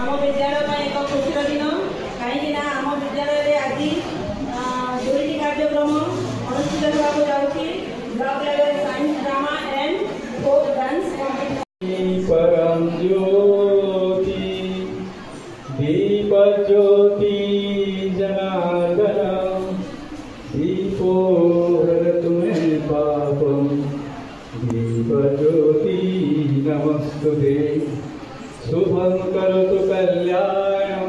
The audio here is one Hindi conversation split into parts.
आम विद्यालय एक खुशी दिन कहीं आम विद्यालय आज दुईटी कार्यक्रम अनुष्ठित होगा जाऊँगी block level science drama and folk dance competition. Param Jyoti दीप ज्योति जनार्दन दीपो हरतु मे पापम दीप ज्योति नमस्तुते शुभं करोतु कल्याणम।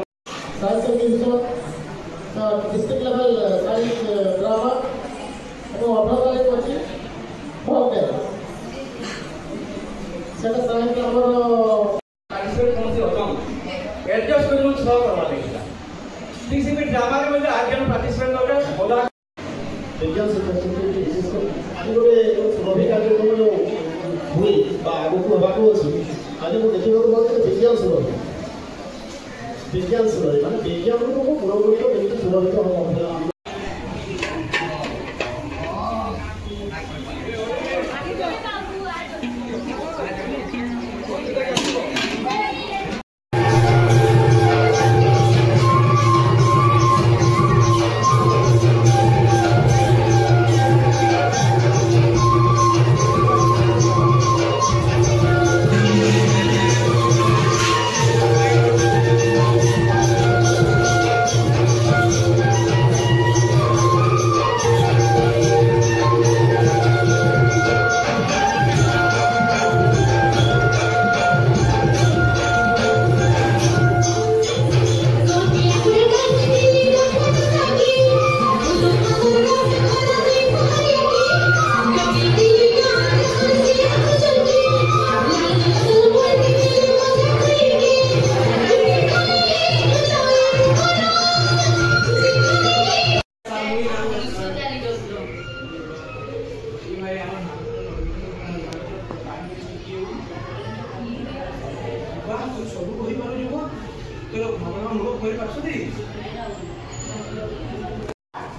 डिस्ट्रिक्ट लेवल साइंस ड्रामा अठारह अच्छी बहुत सेटा साइंस पार्टिसिपेट कौन से होता हूं एडजस्ट कर लूं सब करवा देगा ठीक से भी ड्रामा के में आज जन पार्टिसिपेट कर रहे होला विज्ञान से विशेष कर आज गोटे सुरभि कार्यक्रम जो हुई बा आगु को हेबाको अछि आज को देखिबो बहुत विज्ञान सुरभि माने विज्ञान को पूरा गुरुत्व केମିତି सुरभित हो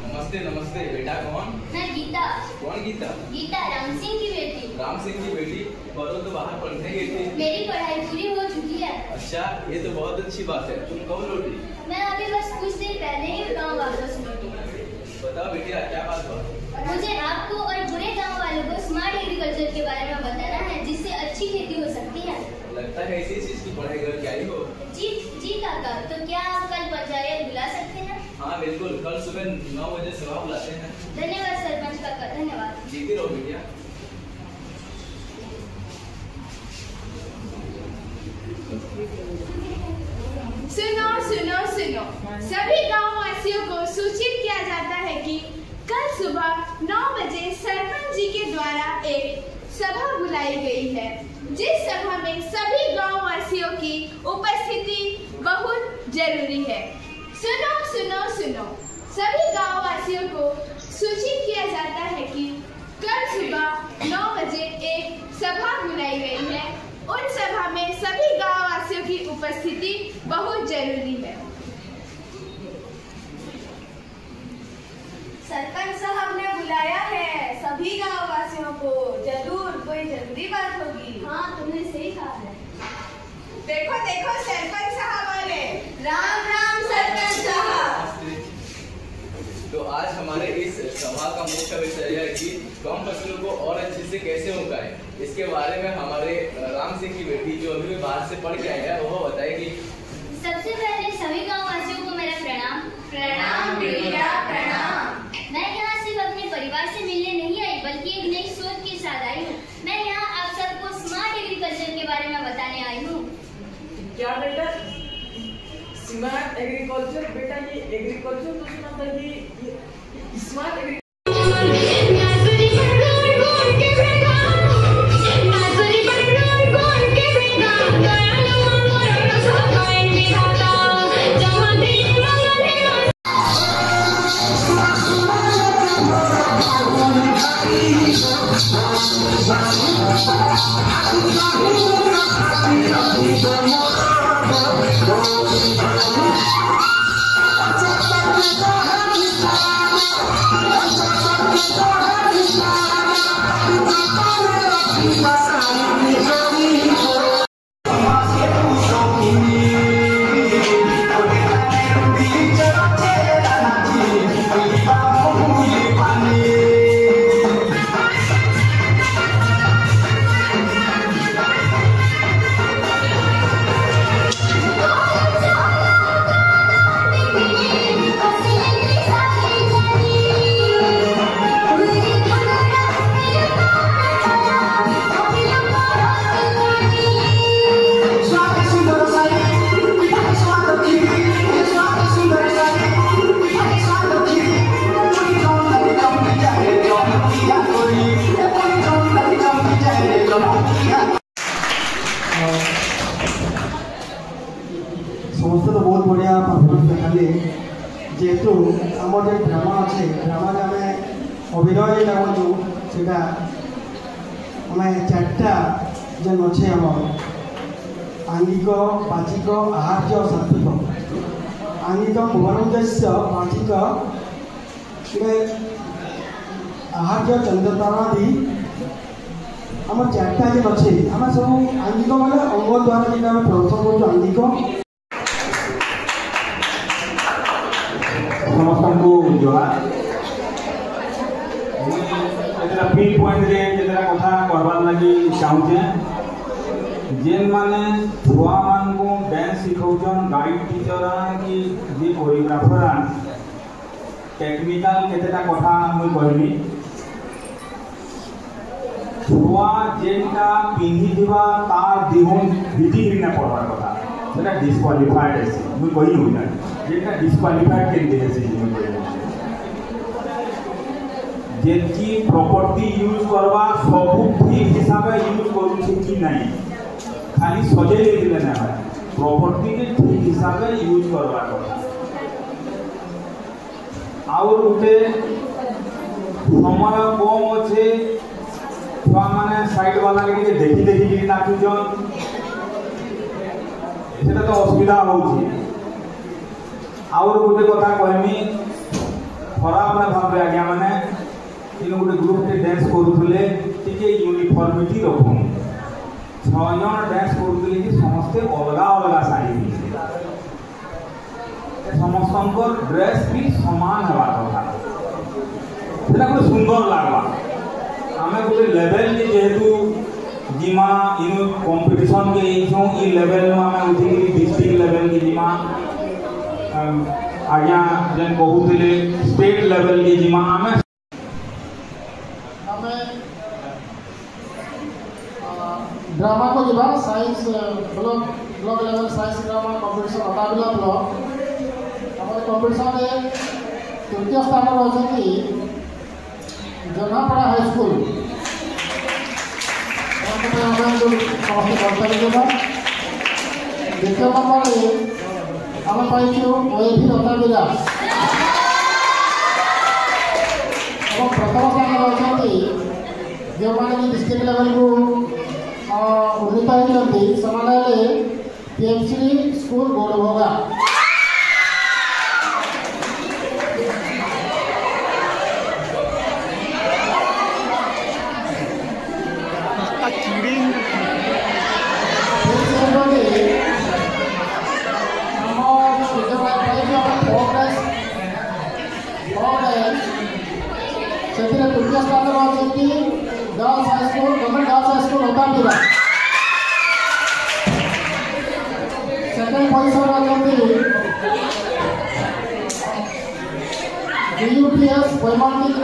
नमस्ते नमस्ते बेटा कौन? मैं गीता। कौन गीता? गीता राम सिंह की बेटी। राम सिंह की बेटी बड़ों तो बाहर पढ़ने गई थी। मेरी पढ़ाई पूरी हो चुकी है। अच्छा ये तो बहुत अच्छी बात है। तुम कब लौटी? मैं अभी बस कुछ देर पहले ही गाँव वापस लौटी। बताओ बेटिया क्या बात हुआ? मुझे आपको और बुरे गाँव वालों को स्मार्ट एग्रीकल्चर के बारे में बताना है जिससे अच्छी खेती हो सकती है। लगता है इसी चीज की पढ़ाई करके आई हो। जी जी काका, तो क्या आप कल पंचायत बुला सकते हैं? हाँ बिल्कुल, कल सुबह 9 बजे सभा बुलाते हैं। धन्यवाद सरपंच काका, धन्यवाद। जीती रहो बेटिया। सुनो सुनो सुनो, सभी गाँव वासियों को सूचित किया जाता है कि कल सुबह 9 बजे सरपंच जी के द्वारा एक सभा बुलाई गई है, जिस सभा में सभी गाँव वासियों की उपस्थिति बहुत जरूरी है। सुनो सुनो सुनो, सभी गाँव वासियों को सूचित किया जाता है कि कल सुबह 9 बजे एक सभा बुलाई गई है। उन सभा में सभी गाँव वासियों की उपस्थिति बहुत जरूरी है। सरपंच साहब ने बुलाया है सभी गाँव वासियों को, जरूर कोई जरूरी बात होगी। हाँ तुमने सही कहा है। देखो देखो सरपंच साहब वाले। राम राम सरपंच साहब। तो आज हमारे इस सभा का मुख्य विषय है कि कम फसलों को और अच्छे से कैसे उगाएं। इसके बारे में हमारे राम सिंह की बेटी जो अभी बाहर से पढ़ के आई है वो बताएगी। सबसे पहले सभी गाँव वासियों को मेरा प्रणाम। प्रणाम बेटिया प्रणाम। मैं यहाँ सिर्फ अपने परिवार से मिलने नहीं आई बल्कि एक नई सोच के साथ आई हूँ। मैं यहाँ आप सबको स्मार्ट एग्रीकल्चर के बारे में बताने आई हूँ। क्या बेटा स्मार्ट एग्रीकल्चर? बेटा ये एग्रीकल्चर तो सुना था, ये स्मार्ट एग्रीकल्चर I'm समस्त तो बहुत बढ़िया परफॉर्मेंस देखाले जेहेतु आम जो ड्रामा अच्छे ड्रामा आम अभिनय लगुँ से आम चार्टा जेन अच्छे आम आंगिक बाचिक आहार्य सात्विक आंगिक भुवनोद्देश्य बाचिक आहार्य चंद्रतारादि आम चार्टा जेन अच्छे आम सब आंगिक मैंने अंग द्वारा जी आम प्रदर्शन कर आंगिक समस्त को जोहार पिन पॉइंट जेतरा कथा करवार लगी चाहूचे जेन माने छुआ मान को डांस सिखाउछन गाइड टीचर कि जे कोरियोग्राफर टेक्निकल केतेटा कथा मुई कहबी छुआ जेनटा पिंधी दिबा तार दिहुन भिजी गिरना पड़बार कथा सेटा डिस्क्वालिफाइड है मुई कहि होई ना जेनटा डिस्क्वालिफाइड के दे से मुई कहि जेनकी प्रॉपर्टी यूज करवा सब ठीक हिसाब यूज करूछे कि नहीं खाली सजे दिले ना प्रॉपर्टी के ठीक हिसाब यूज करवा कथा और उठे समय कम अच्छे छुआ माने साइड वाला के देखी देखी नाचुछन सेटा तो असुविधा होउछि और गोटे कथा कहमी खराब ना भाबे आज्ञा माने इन गोटे ग्रुप के डांस करूथले टिके यूनिफॉर्मिटी रखुन 6 जन डांस करूथले कि समस्त अलग अलग साड़ी समस्त ड्रेस भी समान हवा कथा सेटा गोटे सुंदर लागबा आमे गोटे लेवल के जेहेतु जिमा इन कंपटीशन के इछो ई लेवल में आमे उठी डिस्ट्रिक्ट लेवल के जिमा आज्ञा जेन कहूथिले स्टेट लेवल के जिमा आमे ड्रामा को जीवा science block level science drama competition अटाबिला ब्लॉक हमारे कंपटीशन में तृतीय स्थान पर अच्छी जनापड़ा हाई स्कूल समस्त करता द्वितीय नंबर आम पाइछु ओएभी अटाबिला प्रथम स्थान पर अच्छी जो मैंने डिस्ट्रिक्ट लेवल को उन्नीत होती से पीएमसी स्कूल गोड़भोगा से तृतीय स्थान अच्छी girls high school government girls high school होता सेकेंड पोजिशन अच्छी DUPS वैमानिक